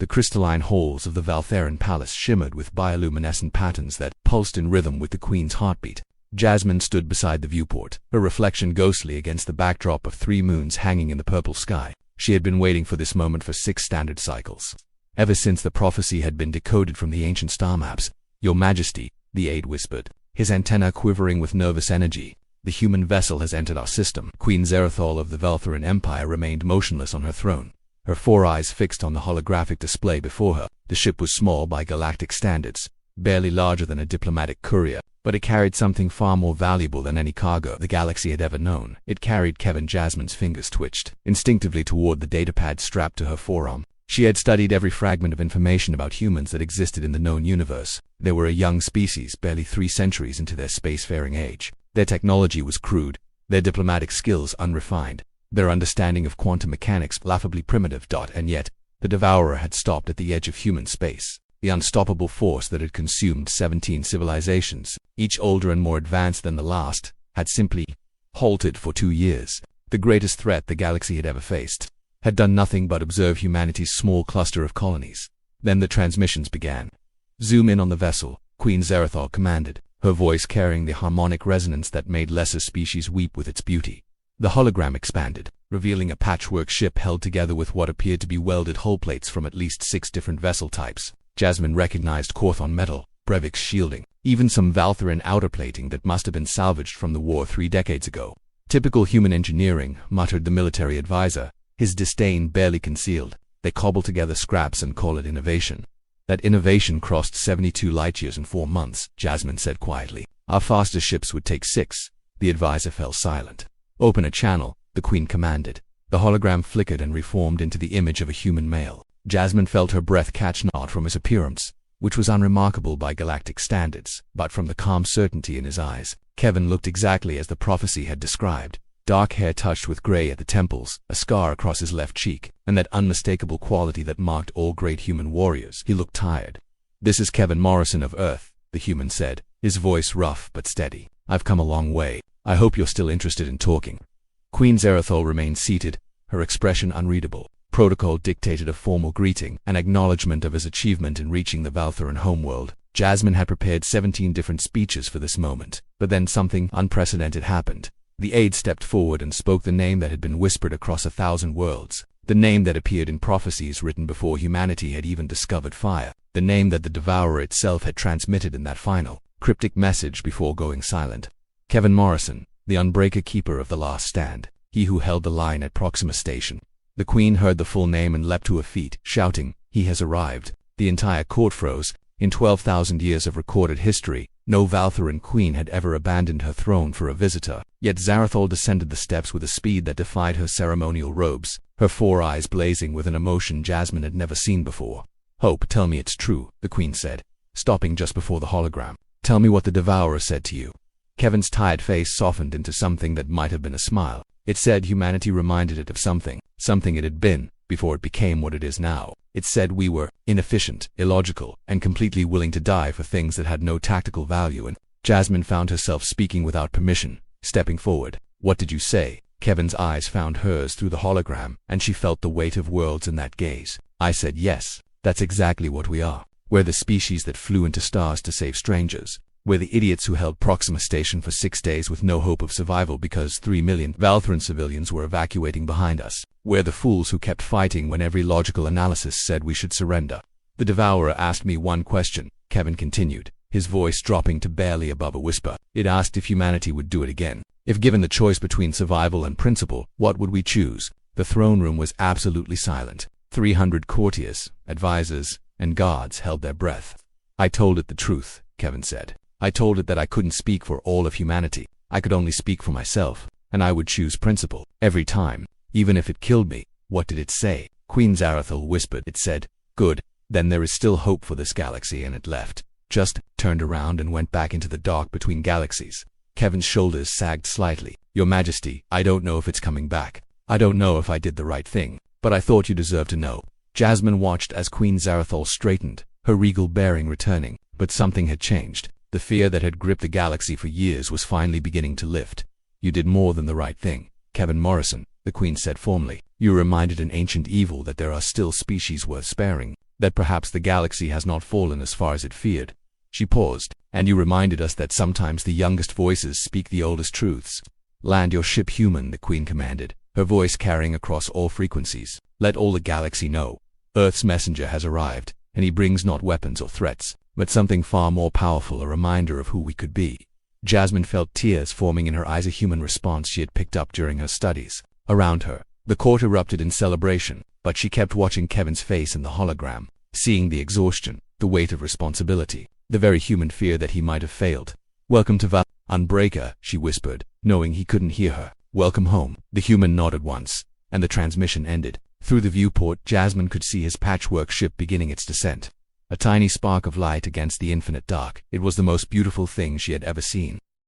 The crystalline halls of the Valtheran palace shimmered with bioluminescent patterns that pulsed in rhythm with the queen's heartbeat. Jasmine stood beside the viewport, her reflection ghostly against the backdrop of 3 moons hanging in the purple sky. She had been waiting for this moment for 6 standard cycles. Ever since the prophecy had been decoded from the ancient star maps. "Your Majesty," the aide whispered, his antenna quivering with nervous energy, "the human vessel has entered our system." Queen Zerathol of the Valtheran Empire remained motionless on her throne, her 4 eyes fixed on the holographic display before her. The ship was small by galactic standards, barely larger than a diplomatic courier, but it carried something far more valuable than any cargo the galaxy had ever known. It carried Kevin. Jasmine's fingers twitched instinctively toward the datapad strapped to her forearm. She had studied every fragment of information about humans that existed in the known universe. They were a young species, barely 3 centuries into their spacefaring age. Their technology was crude, their diplomatic skills unrefined, their understanding of quantum mechanics laughably primitive. And yet, the Devourer had stopped at the edge of human space. The unstoppable force that had consumed 17 civilizations, each older and more advanced than the last, had simply halted for 2 years. The greatest threat the galaxy had ever faced had done nothing but observe humanity's small cluster of colonies. Then the transmissions began. "Zoom in on the vessel," Queen Zerathol commanded, her voice carrying the harmonic resonance that made lesser species weep with its beauty. The hologram expanded, revealing a patchwork ship held together with what appeared to be welded hull plates from at least 6 different vessel types. Jasmine recognized Corthon metal, Brevik's shielding, even some Valtheran outer plating that must have been salvaged from the war 3 decades ago. "Typical human engineering," muttered the military advisor, his disdain barely concealed. "They cobble together scraps and call it innovation." "That innovation crossed 72 light years in 4 months, Jasmine said quietly. "Our fastest ships would take 6. The advisor fell silent. "Open a channel," the queen commanded. The hologram flickered and reformed into the image of a human male. Jasmine felt her breath catch not from his appearance, which was unremarkable by galactic standards, but from the calm certainty in his eyes. Kevin looked exactly as the prophecy had described. Dark hair touched with gray at the temples, a scar across his left cheek, and that unmistakable quality that marked all great human warriors. He looked tired. "This is Kevin Morrison of Earth," the human said, his voice rough but steady. "I've come a long way. I hope you're still interested in talking." Queen Zerathol remained seated, her expression unreadable. Protocol dictated a formal greeting, an acknowledgement of his achievement in reaching the Valtheran homeworld. Jasmine had prepared 17 different speeches for this moment, but then something unprecedented happened. The aide stepped forward and spoke the name that had been whispered across 1,000 worlds, the name that appeared in prophecies written before humanity had even discovered fire, the name that the Devourer itself had transmitted in that final, cryptic message before going silent. Kevin Morrison, the Unbreaker Keeper of the Last Stand, he who held the line at Proxima Station. The queen heard the full name and leapt to her feet, shouting, "He has arrived." The entire court froze. In 12,000 years of recorded history, no Valtheran queen had ever abandoned her throne for a visitor. Yet Zerathol descended the steps with a speed that defied her ceremonial robes, her 4 eyes blazing with an emotion Jasmine had never seen before. "Hope, tell me it's true," the queen said, stopping just before the hologram. "Tell me what the Devourer said to you." Kevin's tired face softened into something that might have been a smile. It said humanity reminded it of something it had been, before it became what it is now. It said we were inefficient, illogical, and completely willing to die for things that had no tactical value, and Jasmine found herself speaking without permission, stepping forward. "What did you say?" Kevin's eyes found hers through the hologram, and she felt the weight of worlds in that gaze. "I said yes. That's exactly what we are. We're the species that flew into stars to save strangers. We're the idiots who held Proxima Station for 6 days with no hope of survival because 3 million Valtheran civilians were evacuating behind us. We're the fools who kept fighting when every logical analysis said we should surrender." "The Devourer asked me one question," Kevin continued, his voice dropping to barely above a whisper. "It asked if humanity would do it again. If given the choice between survival and principle, what would we choose?" The throne room was absolutely silent. 300 courtiers, advisors, and guards held their breath. "I told it the truth," Kevin said. "I told it that I couldn't speak for all of humanity. I could only speak for myself, and I would choose principle every time, even if it killed me." "What did it say?" Queen Zerathol whispered. "It said, 'Good, then there is still hope for this galaxy,' and it left. Just turned around and went back into the dark between galaxies." Kevin's shoulders sagged slightly. "Your Majesty, I don't know if it's coming back. I don't know if I did the right thing, but I thought you deserved to know." Jasmine watched as Queen Zerathol straightened, her regal bearing returning, but something had changed. The fear that had gripped the galaxy for years was finally beginning to lift. "You did more than the right thing, Kevin Morrison," the queen said formally. "You reminded an ancient evil that there are still species worth sparing. that perhaps the galaxy has not fallen as far as it feared. She paused. And you reminded us that sometimes the youngest voices speak the oldest truths. Land your ship, human, the Queen commanded, her voice carrying across all frequencies. Let all the galaxy know. Earth's messenger has arrived, and he brings not weapons or threats, but something far more powerful, a reminder of who we could be. Jasmine felt tears forming in her eyes, a human response she had picked up during her studies. Around her, the court erupted in celebration, but she kept watching Kevin's face in the hologram, seeing the exhaustion, the weight of responsibility, the very human fear that he might have failed. Welcome to Unbreaker, she whispered, knowing he couldn't hear her. Welcome home. The human nodded once, and the transmission ended. Through the viewport, Jasmine could see his patchwork ship beginning its descent. A tiny spark of light against the infinite dark. It was the most beautiful thing she had ever seen.